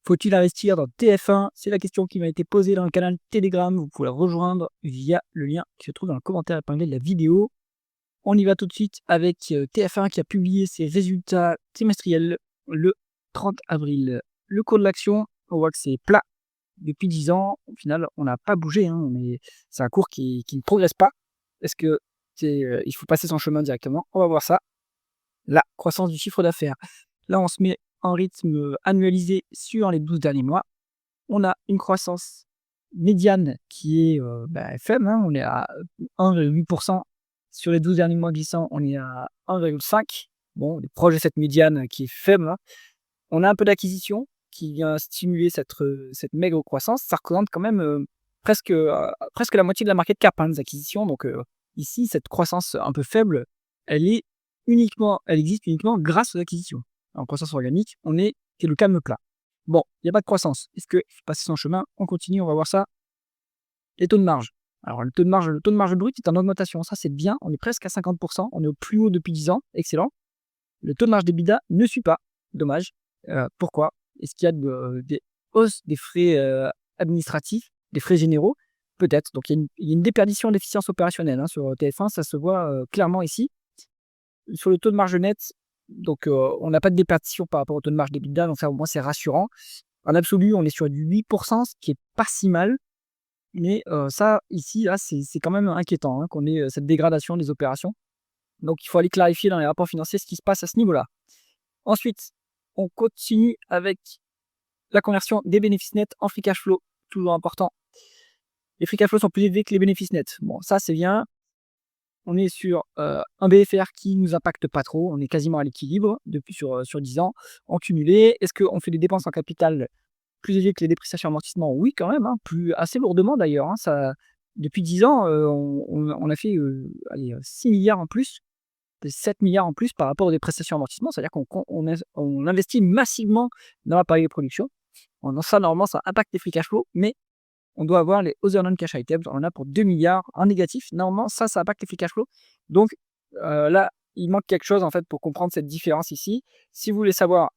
Faut-il investir dans TF1? C'est la question qui m'a été posée dans le canal Telegram. Vous pouvez la rejoindre via le lien qui se trouve dans le commentaire épinglé de la vidéo. On y va tout de suite avec TF1 qui a publié ses résultats trimestriels le 30 avril. Le cours de l'action, on voit que c'est plat depuis 10 ans. Au final, on n'a pas bougé, mais c'est un cours qui ne progresse pas. Est-ce que il faut passer son chemin directement? On va voir ça. La croissance du chiffre d'affaires. Là, on se met en rythme annualisé sur les 12 derniers mois. On a une croissance médiane qui est faible, on est à 1,8%. Sur les 12 derniers mois glissants, on est à 1,5. Bon, on est proche de cette médiane qui est faible. On a un peu d'acquisition qui vient stimuler cette maigre croissance. Ça représente quand même presque la moitié de la market cap des acquisitions. Donc ici, cette croissance un peu faible, elle existe uniquement grâce aux acquisitions. En croissance organique, c'est le calme plat. Bon, il n'y a pas de croissance. Est-ce qu'il faut passer son chemin? On continue, on va voir ça. Les taux de marge. Alors, le taux de marge brut est en augmentation. Ça, c'est bien. On est presque à 50%. On est au plus haut depuis 10 ans. Excellent. Le taux de marge d'EBITDA ne suit pas. Dommage. Pourquoi? Est-ce qu'il y a des hausses des frais administratifs, des frais généraux? Peut-être. Donc, il y a une déperdition d'efficience opérationnelle sur TF1. Ça se voit clairement ici. Sur le taux de marge net, donc on n'a pas de déperdition par rapport au taux de marge d'EBITDA. Donc, ça, au moins, c'est rassurant. En absolu, on est sur du 8%, ce qui est pas si mal. Mais ça, ici, là, c'est quand même inquiétant qu'on ait cette dégradation des opérations. Donc, il faut aller clarifier dans les rapports financiers ce qui se passe à ce niveau-là. Ensuite, on continue avec la conversion des bénéfices nets en free cash flow, toujours important. Les free cash flow sont plus élevés que les bénéfices nets. Bon, ça, c'est bien. On est sur un BFR qui ne nous impacte pas trop. On est quasiment à l'équilibre depuis sur 10 ans en cumulé. Est-ce qu'on fait des dépenses en capital plus élevées que les dépréciations amortissements? Oui, quand même, assez lourdement d'ailleurs. Depuis 10 ans, on a fait 6 milliards en plus, 7 milliards en plus par rapport aux dépréciations amortissements. C'est-à-dire qu'on investit massivement dans l'appareil de production. Ça, normalement, ça impacte les free cash flow, mais on doit avoir les other non-cash items. On en a pour 2 milliards en négatif. Normalement, ça impacte les free cash flow. Donc là, il manque quelque chose en fait pour comprendre cette différence ici. Si vous voulez savoir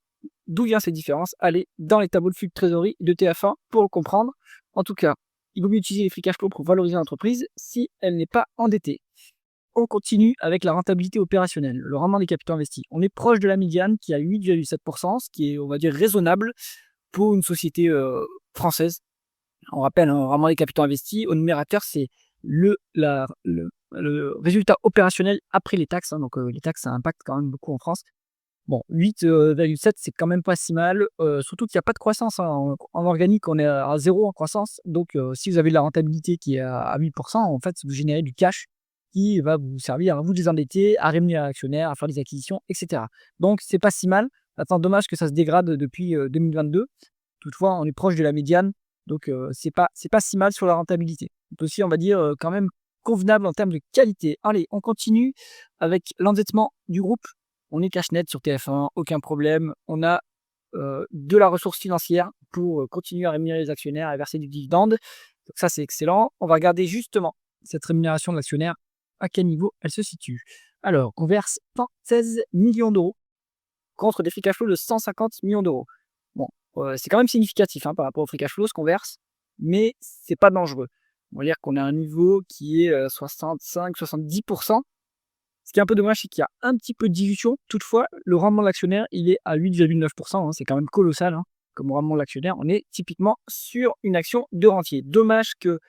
d'où vient cette différence, allez dans les tableaux de flux de trésorerie de TF1 pour le comprendre. En tout cas, il vaut mieux utiliser les free cash flow pour valoriser l'entreprise si elle n'est pas endettée. On continue avec la rentabilité opérationnelle, le rendement des capitaux investis. On est proche de la médiane qui est à 8,7%, ce qui est, on va dire, raisonnable pour une société française. On rappelle, un rendement des capitaux investis, au numérateur, c'est le résultat opérationnel après les taxes. Donc les taxes, ça impacte quand même beaucoup en France. Bon, 8,7, c'est quand même pas si mal. Surtout qu'il n'y a pas de croissance. En organique, on est à 0 en croissance. Donc si vous avez de la rentabilité qui est à 8%, en fait, vous générez du cash qui va vous servir à vous désendetter, à rémunérer l'actionnaire, à faire des acquisitions, etc. Donc c'est pas si mal. Attends, dommage que ça se dégrade depuis 2022. Toutefois, on est proche de la médiane. Donc, c'est pas si mal sur la rentabilité. C'est aussi, on va dire, quand même convenable en termes de qualité. Allez, on continue avec l'endettement du groupe. On est cash net sur TF1, aucun problème. On a de la ressource financière pour continuer à rémunérer les actionnaires et verser du dividende. Donc ça, c'est excellent. On va regarder justement cette rémunération de l'actionnaire, à quel niveau elle se situe. Alors, on verse 116 millions d'euros contre des free cash flow de 150 millions d'euros. Bon, c'est quand même significatif par rapport au free cash flow, ce qu'on verse, mais c'est pas dangereux. On va dire qu'on a un niveau qui est 65-70%. Ce qui est un peu dommage, c'est qu'il y a un petit peu de dilution. Toutefois, le rendement de l'actionnaire, il est à 8,9%. C'est quand même colossal comme rendement de l'actionnaire. On est typiquement sur une action de rentier. Dommage que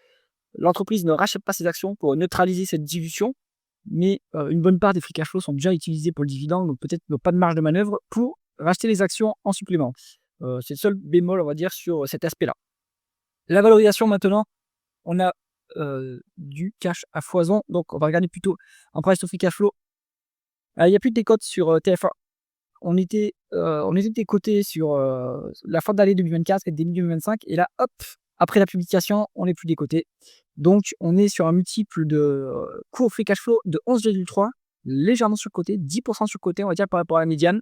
l'entreprise ne rachète pas ses actions pour neutraliser cette dilution. Mais une bonne part des free cash flow sont déjà utilisés pour le dividende, donc peut-être pas de marge de manœuvre pour racheter les actions en supplément. C'est le seul bémol, on va dire, sur cet aspect-là. La valorisation maintenant, on a du cash à foison, donc on va regarder plutôt en price to free cash flow. Il n'y a plus de décote sur TF1. On était décoté sur la fin d'année 2024 et début 2025, et là, hop, après la publication, on n'est plus décoté. Donc, on est sur un multiple de cours free cash flow de 11,3, légèrement surcoté, 10% surcoté, on va dire, par rapport à la médiane.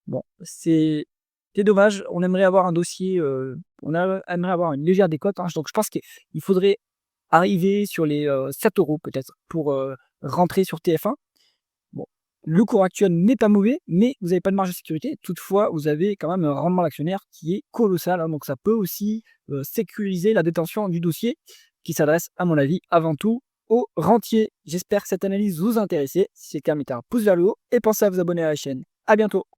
Bon, c'est dommage. On aimerait avoir un dossier, aimerait avoir une légère décote. Donc, je pense qu'il faudrait arriver sur les 7 € peut-être pour rentrer sur TF1. Bon, Le cours actuel n'est pas mauvais, mais vous n'avez pas de marge de sécurité. Toutefois, vous avez quand même un rendement d'actionnaire qui est colossal. Donc ça peut aussi sécuriser la détention du dossier qui s'adresse, à mon avis, avant tout aux rentiers. J'espère que cette analyse vous intéresse. Si c'est le cas, mettez un pouce vers le haut et pensez à vous abonner à la chaîne. À bientôt.